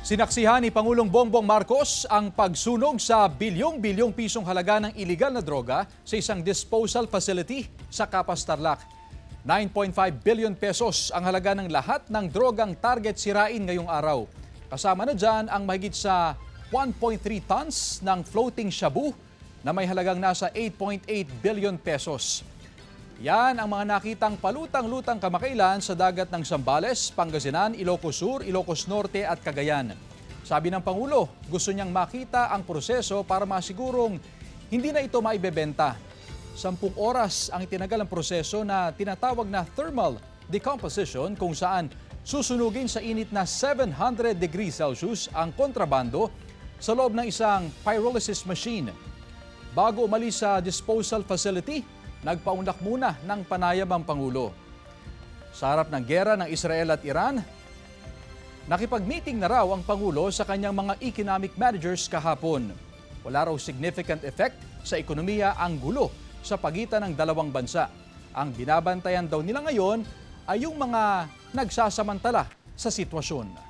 Sinaksihan ni Pangulong Bongbong Marcos ang pagsunog sa bilyong-bilyong pisong halaga ng iligal na droga sa isang disposal facility sa Capas, Tarlac. 9.5 billion pesos ang halaga ng lahat ng drogang target sirain ngayong araw. Kasama na dyan ang mahigit sa 1.3 tons ng floating shabu na may halagang nasa 8.8 billion pesos. Yan ang mga nakitang palutang-lutang kamakailan sa dagat ng Zambales, Pangasinan, Ilocos Sur, Ilocos Norte at Cagayan. Sabi ng Pangulo, gusto niyang makita ang proseso para masigurong hindi na ito maibebenta. 10 oras ang itinagal ang proseso na tinatawag na thermal decomposition kung saan susunugin sa init na 700 degrees Celsius ang kontrabando sa loob ng isang pyrolysis machine. Bago umalis sa disposal facility, nagpaunlak muna ng panayam ang Pangulo. Sa harap ng gera ng Israel at Iran, nakipag-meeting na raw ang Pangulo sa kanyang mga economic managers kahapon. Wala raw significant effect sa ekonomiya ang gulo sa pagitan ng dalawang bansa. Ang binabantayan daw nila ngayon ay yung mga nagsasamantala sa sitwasyon.